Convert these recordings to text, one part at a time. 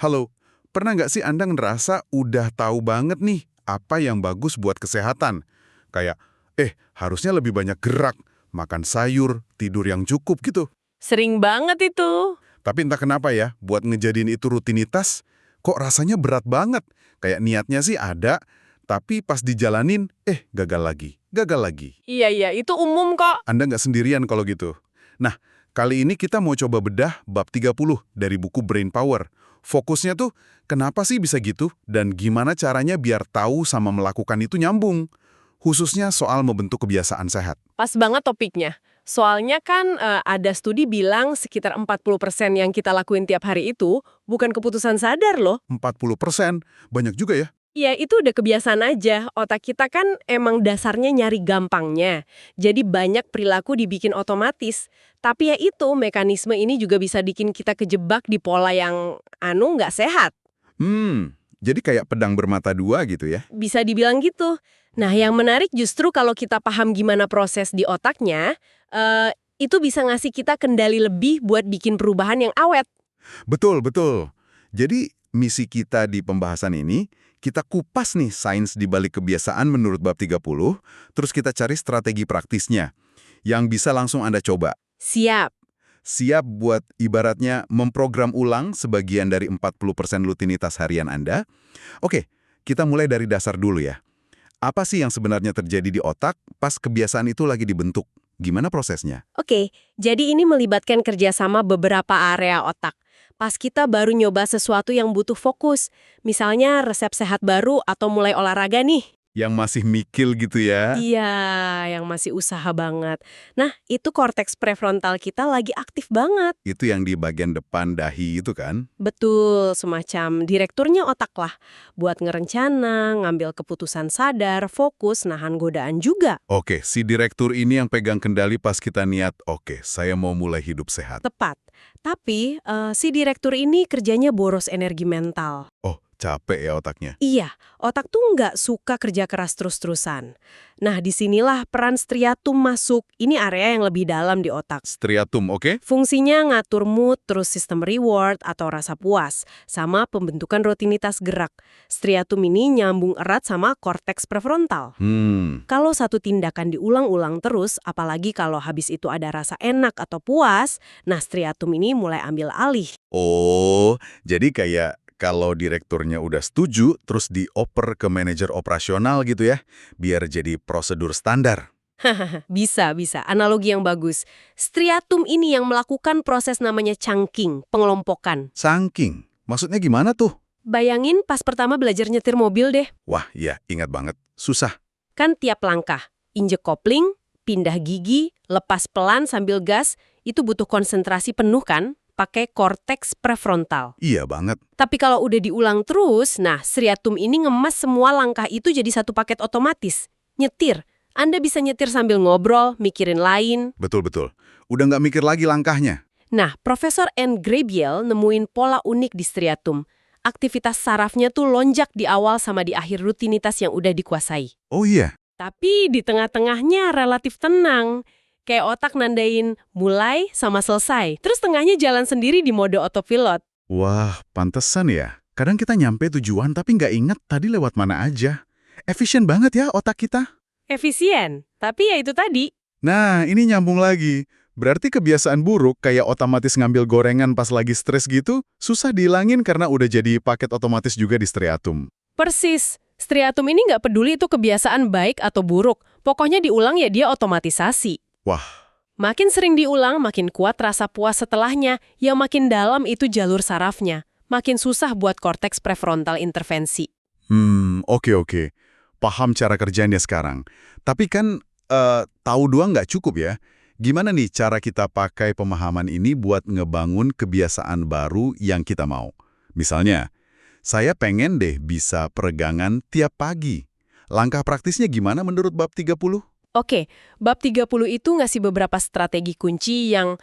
Halo, pernah nggak sih Anda ngerasa udah tahu banget nih apa yang bagus buat kesehatan? Kayak, harusnya lebih banyak gerak, makan sayur, tidur yang cukup gitu. Sering banget itu. Tapi entah kenapa ya, buat ngejadiin itu rutinitas, kok rasanya berat banget. Kayak niatnya sih ada, tapi pas dijalanin, gagal lagi, gagal lagi. Iya, itu umum kok. Anda nggak sendirian kalau gitu. Nah, kali ini kita mau coba bedah bab 30 dari buku Brain Power. Fokusnya tuh, kenapa sih bisa gitu? Dan gimana caranya biar tahu sama melakukan itu nyambung? Khususnya soal membentuk kebiasaan sehat. Pas banget topiknya. Soalnya kan ada studi bilang sekitar 40% yang kita lakuin tiap hari itu bukan keputusan sadar loh. 40%, banyak juga ya. Ya, itu udah kebiasaan aja. Otak kita kan emang dasarnya nyari gampangnya. Jadi banyak perilaku dibikin otomatis. Tapi ya itu, mekanisme ini juga bisa bikin kita kejebak di pola yang nggak sehat. Jadi kayak pedang bermata dua gitu ya. Bisa dibilang gitu. Nah, yang menarik justru kalau kita paham gimana proses di otaknya, itu bisa ngasih kita kendali lebih buat bikin perubahan yang awet. Betul, betul. Jadi misi kita di pembahasan ini, kita kupas nih sains di balik kebiasaan menurut bab 30, terus kita cari strategi praktisnya yang bisa langsung Anda coba. Siap. Siap buat ibaratnya memprogram ulang sebagian dari 40% rutinitas harian Anda? Oke, kita mulai dari dasar dulu ya. Apa sih yang sebenarnya terjadi di otak pas kebiasaan itu lagi dibentuk? Gimana prosesnya? Oke, jadi ini melibatkan kerjasama beberapa area otak. Pas kita baru nyoba sesuatu yang butuh fokus, misalnya resep sehat baru atau mulai olahraga nih. Yang masih mikil gitu ya? Iya, yang masih usaha banget. Nah, itu korteks prefrontal kita lagi aktif banget. Itu yang di bagian depan dahi itu kan? Betul, semacam direkturnya otak lah. Buat ngerencana, ngambil keputusan sadar, fokus, nahan godaan juga. Oke, si direktur ini yang pegang kendali pas kita niat, oke, saya mau mulai hidup sehat. Tepat. Tapi, si direktur ini kerjanya boros energi mental. Oh, capek ya otaknya. Iya, otak tuh nggak suka kerja keras terus-terusan. Nah, disinilah peran striatum masuk. Ini area yang lebih dalam di otak. Striatum, oke? Fungsinya ngatur mood, terus sistem reward atau rasa puas, sama pembentukan rutinitas gerak. Striatum ini nyambung erat sama korteks prefrontal. Kalau satu tindakan diulang-ulang terus, apalagi kalau habis itu ada rasa enak atau puas, nah striatum ini mulai ambil alih. Oh, jadi kayak kalau direkturnya udah setuju, terus dioper ke manajer operasional gitu ya, biar jadi prosedur standar. Bisa. Analogi yang bagus. Striatum ini yang melakukan proses namanya chunking, pengelompokan. Saking, maksudnya gimana tuh? Bayangin pas pertama belajar nyetir mobil deh. Wah, iya, ingat banget. Susah. Kan tiap langkah, injek kopling, pindah gigi, lepas pelan sambil gas, itu butuh konsentrasi penuh kan? Pakai korteks prefrontal. Iya banget. Tapi kalau udah diulang terus, nah striatum ini ngemas semua langkah itu jadi satu paket otomatis. Nyetir. Anda bisa nyetir sambil ngobrol, mikirin lain. Betul-betul. Udah nggak mikir lagi langkahnya. Nah, Profesor N. Grabiel nemuin pola unik di striatum. Aktivitas sarafnya tuh lonjak di awal sama di akhir rutinitas yang udah dikuasai. Oh iya? Tapi di tengah-tengahnya relatif tenang. Kayak otak nandain mulai sama selesai. Terus tengahnya jalan sendiri di mode autopilot. Wah, pantesan ya. Kadang kita nyampe tujuan tapi nggak inget tadi lewat mana aja. Efisien banget ya otak kita. Efisien, tapi ya itu tadi. Nah, ini nyambung lagi. Berarti kebiasaan buruk kayak otomatis ngambil gorengan pas lagi stres gitu, susah dihilangin karena udah jadi paket otomatis juga di striatum. Persis. Striatum ini nggak peduli itu kebiasaan baik atau buruk. Pokoknya diulang ya dia otomatisasi. Wah, Makin sering diulang, makin kuat rasa puas setelahnya. Yang makin dalam itu jalur sarafnya. Makin susah buat korteks prefrontal intervensi. oke. Paham cara kerjanya sekarang. Tapi kan, tahu doang nggak cukup ya. Gimana nih cara kita pakai pemahaman ini buat ngebangun kebiasaan baru yang kita mau? Misalnya, saya pengen deh bisa peregangan tiap pagi. Langkah praktisnya gimana menurut bab 30? Oke, bab 30 itu ngasih beberapa strategi kunci yang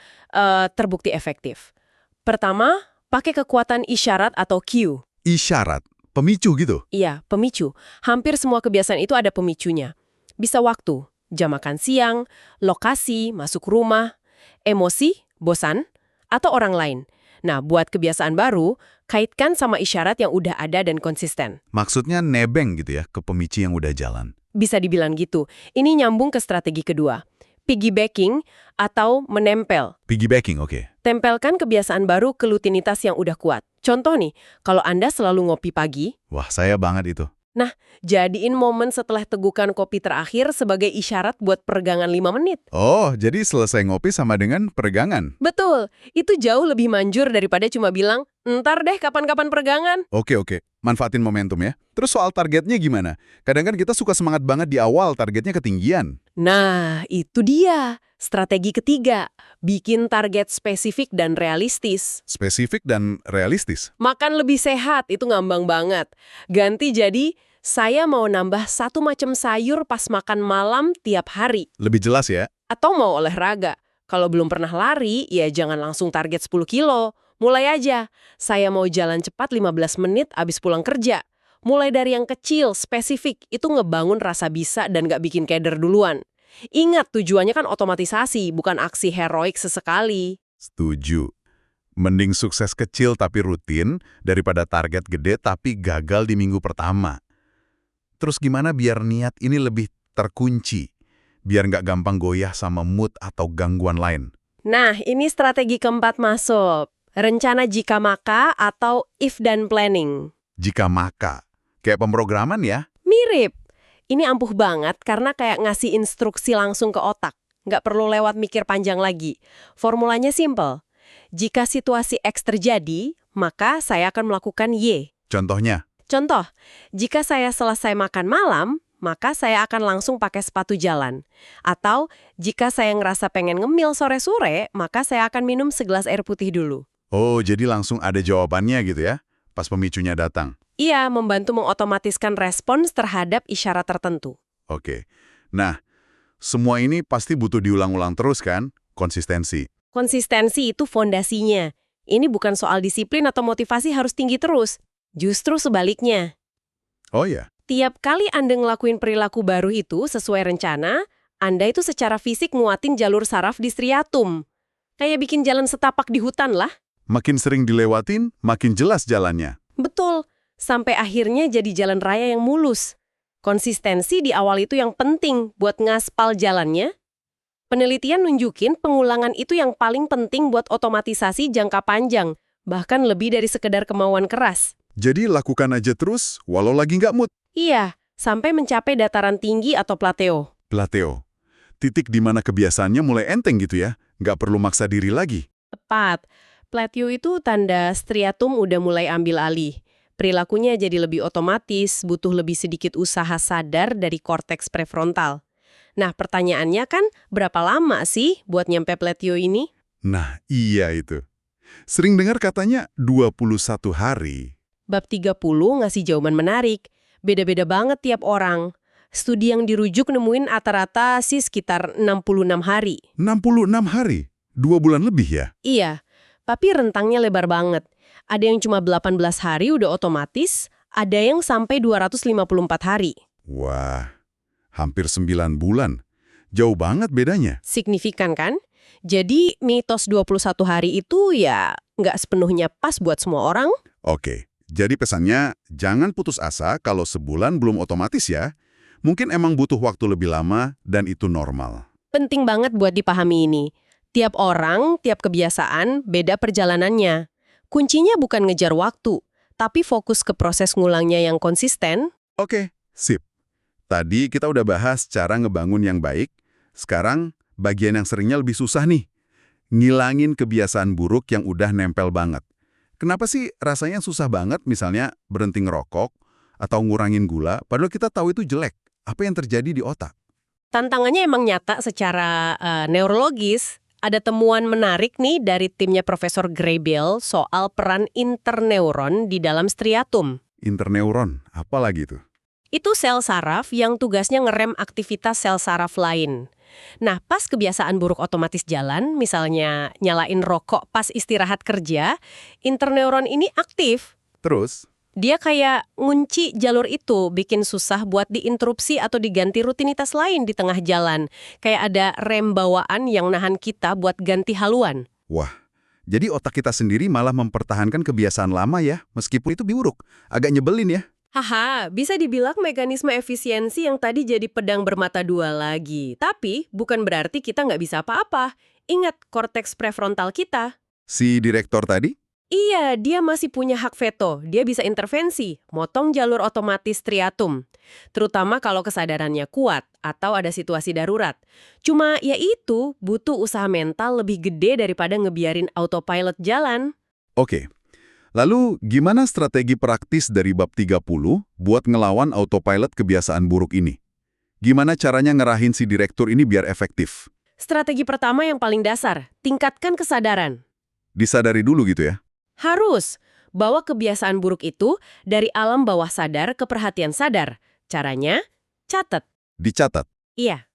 terbukti efektif. Pertama, pakai kekuatan isyarat atau cue. Isyarat, pemicu gitu? Iya, pemicu. Hampir semua kebiasaan itu ada pemicunya. Bisa waktu, jam makan siang, lokasi, masuk rumah, emosi, bosan, atau orang lain. Nah, buat kebiasaan baru, kaitkan sama isyarat yang udah ada dan konsisten. Maksudnya nebeng gitu ya ke pemicu yang udah jalan. Bisa dibilang gitu. Ini nyambung ke strategi kedua. Piggybacking atau menempel. Piggybacking, oke. Tempelkan kebiasaan baru ke rutinitas yang udah kuat. Contoh nih, kalau Anda selalu ngopi pagi, Wah, saya banget itu. jadiin momen setelah tegukan kopi terakhir sebagai isyarat buat peregangan 5 menit. Oh, jadi selesai ngopi sama dengan peregangan. Betul, itu jauh lebih manjur daripada cuma bilang, ntar deh kapan-kapan peregangan. Oke. Manfaatin momentum ya. Terus soal targetnya gimana? Kadang kan kita suka semangat banget di awal, targetnya ketinggian. Nah, itu dia. Strategi ketiga, bikin target spesifik dan realistis. Spesifik dan realistis. Makan lebih sehat, itu ngambang banget. Ganti jadi, saya mau nambah 1 macam sayur pas makan malam tiap hari. Lebih jelas ya. Atau mau olahraga. Kalau belum pernah lari, ya jangan langsung target 10 kilo. Mulai aja. Saya mau jalan cepat 15 menit abis pulang kerja. Mulai dari yang kecil, spesifik, itu ngebangun rasa bisa dan gak bikin keder duluan. Ingat, tujuannya kan otomatisasi, bukan aksi heroik sesekali. Setuju. Mending sukses kecil tapi rutin daripada target gede tapi gagal di minggu pertama. Terus gimana biar niat ini lebih terkunci? Biar nggak gampang goyah sama mood atau gangguan lain. Nah, ini strategi keempat masuk. Rencana jika maka atau if dan planning. Jika maka. Kayak pemrograman ya? Mirip. Ini ampuh banget karena kayak ngasih instruksi langsung ke otak. Nggak perlu lewat mikir panjang lagi. Formulanya simple. Jika situasi X terjadi, maka saya akan melakukan Y. Contohnya? Contoh, jika saya selesai makan malam, maka saya akan langsung pakai sepatu jalan. Atau, jika saya ngerasa pengen ngemil sore-sore, maka saya akan minum segelas air putih dulu. Oh, jadi langsung ada jawabannya gitu ya? Pas pemicunya datang. Iya, membantu mengotomatiskan respons terhadap isyarat tertentu. Oke. Nah, semua ini pasti butuh diulang-ulang terus kan? Konsistensi. Konsistensi itu fondasinya. Ini bukan soal disiplin atau motivasi harus tinggi terus. Justru sebaliknya. Oh ya? Tiap kali Anda ngelakuin perilaku baru itu sesuai rencana, Anda itu secara fisik nguatin jalur saraf di striatum. Kayak bikin jalan setapak di hutan lah. Makin sering dilewatin, makin jelas jalannya. Betul. Sampai akhirnya jadi jalan raya yang mulus. Konsistensi di awal itu yang penting buat ngaspal jalannya. Penelitian nunjukin pengulangan itu yang paling penting buat otomatisasi jangka panjang, bahkan lebih dari sekedar kemauan keras. Jadi lakukan aja terus, walau lagi nggak mood. Iya, sampai mencapai dataran tinggi atau plateo. Plateo. Titik di mana kebiasaannya mulai enteng gitu ya, nggak perlu maksa diri lagi. Tepat. Plateo itu tanda striatum udah mulai ambil alih. Perilakunya jadi lebih otomatis, butuh lebih sedikit usaha sadar dari korteks prefrontal. Nah, pertanyaannya kan, berapa lama sih buat nyampe plateo ini? Nah, iya itu. Sering dengar katanya 21 hari. Bab 30 ngasih jawaban menarik. Beda-beda banget tiap orang. Studi yang dirujuk nemuin rata-rata sih sekitar 66 hari. 66 hari? 2 bulan lebih ya? Iya, tapi rentangnya lebar banget. Ada yang cuma 18 hari udah otomatis, ada yang sampai 254 hari. Wah, hampir 9 bulan. Jauh banget bedanya. Signifikan kan? Jadi mitos 21 hari itu ya nggak sepenuhnya pas buat semua orang. Oke, jadi pesannya jangan putus asa kalau sebulan belum otomatis ya. Mungkin emang butuh waktu lebih lama dan itu normal. Penting banget buat dipahami ini. Tiap orang, tiap kebiasaan, beda perjalanannya. Kuncinya bukan ngejar waktu, tapi fokus ke proses ngulangnya yang konsisten. Oke, sip. Tadi kita udah bahas cara ngebangun yang baik. Sekarang, bagian yang seringnya lebih susah nih. Ngilangin kebiasaan buruk yang udah nempel banget. Kenapa sih rasanya susah banget misalnya berhenti ngerokok atau ngurangin gula, padahal kita tahu itu jelek? Apa yang terjadi di otak? Tantangannya emang nyata secara neurologis. Ada temuan menarik nih dari timnya Profesor Graybill soal peran interneuron di dalam striatum. Interneuron, apa lagi itu? Itu sel saraf yang tugasnya ngerem aktivitas sel saraf lain. Nah, pas kebiasaan buruk otomatis jalan, misalnya nyalain rokok pas istirahat kerja, interneuron ini aktif. Terus? Dia kayak ngunci jalur itu, bikin susah buat diinterupsi atau diganti rutinitas lain di tengah jalan. Kayak ada rem bawaan yang nahan kita buat ganti haluan. Wah, Jadi otak kita sendiri malah mempertahankan kebiasaan lama ya, meskipun itu buruk. Agak nyebelin ya. Haha, bisa dibilang mekanisme efisiensi yang tadi jadi pedang bermata dua lagi. Tapi bukan berarti kita nggak bisa apa-apa. Ingat korteks prefrontal kita. Si direktor tadi? Iya, dia masih punya hak veto. Dia bisa intervensi, motong jalur otomatis striatum. Terutama kalau kesadarannya kuat atau ada situasi darurat. Cuma ya itu, butuh usaha mental lebih gede daripada ngebiarin autopilot jalan. Oke. Lalu gimana strategi praktis dari bab 30 buat ngelawan autopilot kebiasaan buruk ini? Gimana caranya ngerahin si direktur ini biar efektif? Strategi pertama yang paling dasar, tingkatkan kesadaran. Disadari dulu gitu ya? Harus bawa kebiasaan buruk itu dari alam bawah sadar ke perhatian sadar. Caranya, catat. Dicatat. Iya.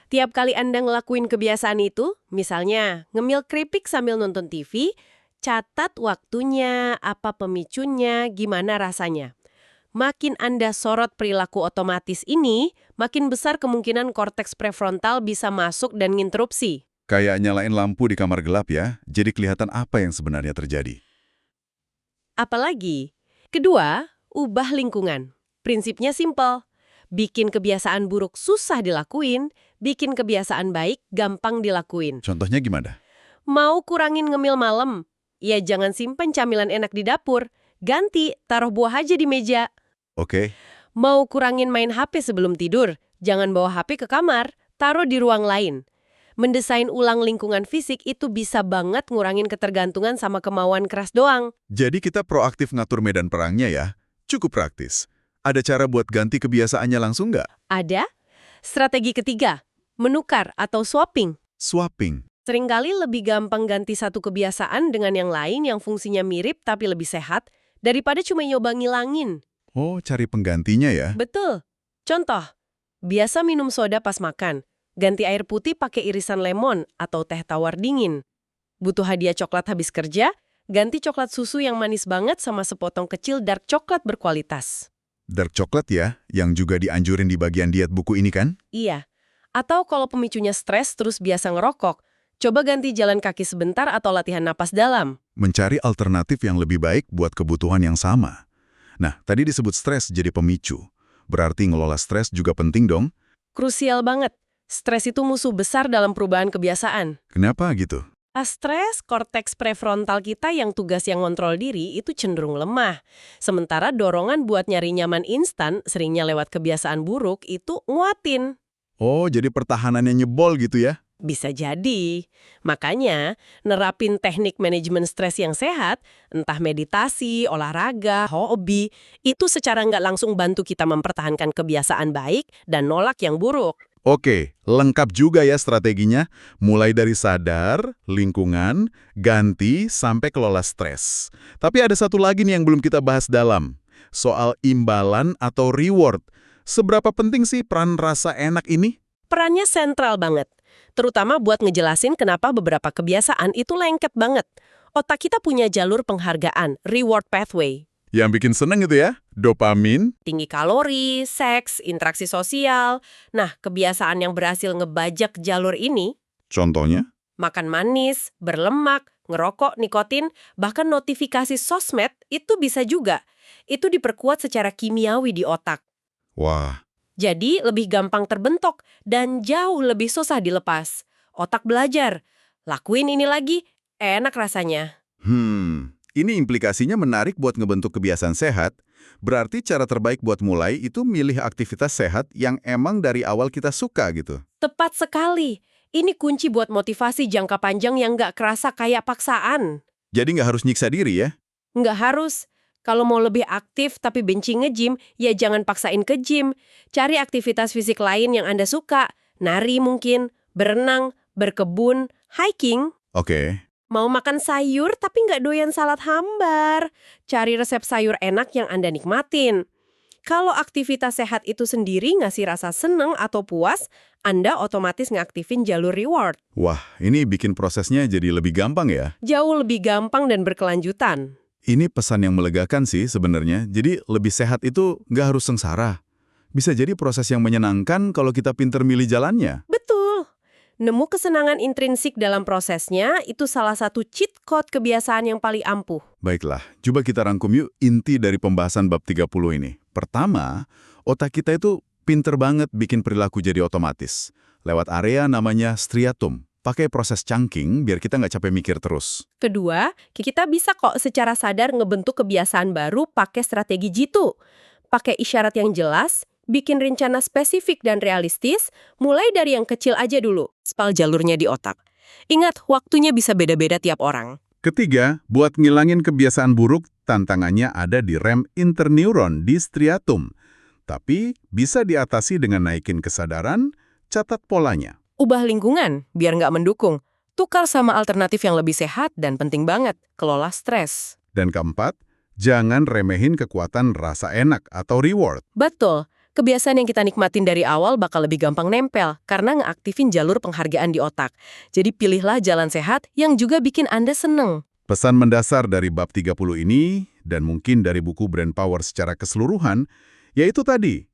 Tiap kali Anda ngelakuin kebiasaan itu, misalnya ngemil keripik sambil nonton TV, catat waktunya, apa pemicunya, gimana rasanya. Makin Anda sorot perilaku otomatis ini, makin besar kemungkinan korteks prefrontal bisa masuk dan nginterupsi. Kayak nyalain lampu di kamar gelap ya, jadi kelihatan apa yang sebenarnya terjadi. Apalagi, kedua, ubah lingkungan. Prinsipnya simpel. Bikin kebiasaan buruk susah dilakuin, bikin kebiasaan baik gampang dilakuin. Contohnya gimana? Mau kurangin ngemil malam? Ya jangan simpan camilan enak di dapur. Ganti, taruh buah aja di meja. Oke. Mau kurangin main HP sebelum tidur? Jangan bawa HP ke kamar, taruh di ruang lain. Mendesain ulang lingkungan fisik itu bisa banget ngurangin ketergantungan sama kemauan keras doang. Jadi kita proaktif ngatur medan perangnya ya. Cukup praktis. Ada cara buat ganti kebiasaannya langsung nggak? Ada. Strategi ketiga, menukar atau swapping. Swapping. Seringkali lebih gampang ganti satu kebiasaan dengan yang lain yang fungsinya mirip tapi lebih sehat daripada cuma nyoba ngilangin. Oh, cari penggantinya ya? Betul. Contoh, biasa minum soda pas makan. Ganti air putih pakai irisan lemon atau teh tawar dingin. Butuh hadiah coklat habis kerja? Ganti coklat susu yang manis banget sama sepotong kecil dark coklat berkualitas. Dark coklat ya, yang juga dianjurin di bagian diet buku ini kan? Iya. Atau kalau pemicunya stres terus biasa ngerokok, coba ganti jalan kaki sebentar atau latihan napas dalam. Mencari alternatif yang lebih baik buat kebutuhan yang sama. Nah, tadi disebut stres jadi pemicu. Berarti ngelola stres juga penting dong? Krusial banget. Stres itu musuh besar dalam perubahan kebiasaan. Kenapa gitu? Pas stres, korteks prefrontal kita yang tugas yang ngontrol diri itu cenderung lemah. Sementara dorongan buat nyari nyaman instan, seringnya lewat kebiasaan buruk, itu nguatin. Oh, jadi pertahanannya nyebol gitu ya? Bisa jadi. Makanya, nerapin teknik manajemen stres yang sehat, entah meditasi, olahraga, hobi, itu secara nggak langsung bantu kita mempertahankan kebiasaan baik dan nolak yang buruk. Oke, lengkap juga ya strateginya. Mulai dari sadar, lingkungan, ganti, sampai kelola stres. Tapi ada satu lagi nih yang belum kita bahas dalam. Soal imbalan atau reward. Seberapa penting sih peran rasa enak ini? Perannya sentral banget. Terutama buat ngejelasin kenapa beberapa kebiasaan itu lengket banget. Otak kita punya jalur penghargaan, reward pathway. Yang bikin seneng itu ya, dopamin. Tinggi kalori, seks, interaksi sosial. Nah, kebiasaan yang berhasil ngebajak jalur ini, Contohnya? makan manis, berlemak, ngerokok, nikotin, bahkan notifikasi sosmed, itu bisa juga. Itu diperkuat secara kimiawi di otak. Wah, Jadi lebih gampang terbentuk dan jauh lebih susah dilepas. Otak belajar. Lakuin ini lagi, enak rasanya. ini implikasinya menarik buat ngebentuk kebiasaan sehat. Berarti cara terbaik buat mulai itu milih aktivitas sehat yang emang dari awal kita suka gitu. Tepat sekali. Ini kunci buat motivasi jangka panjang yang nggak kerasa kayak paksaan. Jadi nggak harus nyiksa diri ya? Nggak harus. Kalau mau lebih aktif tapi benci nge-gym, ya jangan paksain ke gym. Cari aktivitas fisik lain yang Anda suka. Nari mungkin, berenang, berkebun, hiking. Oke. Mau makan sayur tapi nggak doyan salad hambar. Cari resep sayur enak yang Anda nikmatin. Kalau aktivitas sehat itu sendiri ngasih rasa seneng atau puas, Anda otomatis ngaktifin jalur reward. Wah, ini bikin prosesnya jadi lebih gampang ya? Jauh lebih gampang dan berkelanjutan. Ini pesan yang melegakan sih sebenarnya. Jadi lebih sehat itu nggak harus sengsara. Bisa jadi proses yang menyenangkan kalau kita pinter milih jalannya. Betul. Nemu kesenangan intrinsik dalam prosesnya itu salah satu cheat code kebiasaan yang paling ampuh. Baiklah, coba kita rangkum yuk inti dari pembahasan bab 30 ini. Pertama, otak kita itu pinter banget bikin perilaku jadi otomatis. Lewat area namanya striatum. Pakai proses chunking biar kita nggak capek mikir terus. Kedua, kita bisa kok secara sadar ngebentuk kebiasaan baru pakai strategi jitu. Pakai isyarat yang jelas, bikin rencana spesifik dan realistis, mulai dari yang kecil aja dulu. Spal jalurnya di otak. Ingat, waktunya bisa beda-beda tiap orang. Ketiga, buat ngilangin kebiasaan buruk, tantangannya ada di rem interneuron di striatum. Tapi bisa diatasi dengan naikin kesadaran, catat polanya. Ubah lingkungan, biar nggak mendukung. Tukar sama alternatif yang lebih sehat dan penting banget, kelola stres. Dan keempat, jangan remehin kekuatan rasa enak atau reward. Betul. Kebiasaan yang kita nikmatin dari awal bakal lebih gampang nempel karena ngeaktifin jalur penghargaan di otak. Jadi pilihlah jalan sehat yang juga bikin Anda seneng. Pesan mendasar dari bab 30 ini, dan mungkin dari buku Brain Power secara keseluruhan, yaitu tadi,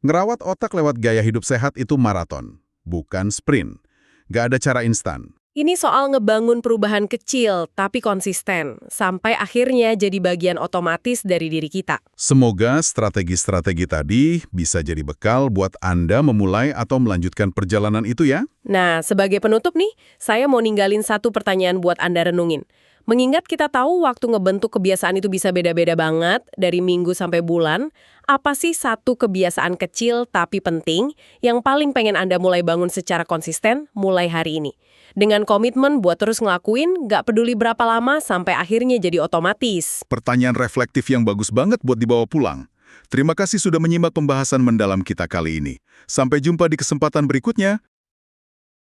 ngerawat otak lewat gaya hidup sehat itu maraton, bukan sprint. Gak ada cara instan. Ini soal ngebangun perubahan kecil tapi konsisten, sampai akhirnya jadi bagian otomatis dari diri kita. Semoga strategi-strategi tadi bisa jadi bekal buat Anda memulai atau melanjutkan perjalanan itu ya. Nah, sebagai penutup nih, saya mau ninggalin satu pertanyaan buat Anda renungin. Mengingat kita tahu waktu ngebentuk kebiasaan itu bisa beda-beda banget, dari minggu sampai bulan, apa sih satu kebiasaan kecil tapi penting yang paling pengen Anda mulai bangun secara konsisten mulai hari ini? Dengan komitmen buat terus ngelakuin, nggak peduli berapa lama sampai akhirnya jadi otomatis. Pertanyaan reflektif yang bagus banget buat dibawa pulang. Terima kasih sudah menyimak pembahasan mendalam kita kali ini. Sampai jumpa di kesempatan berikutnya.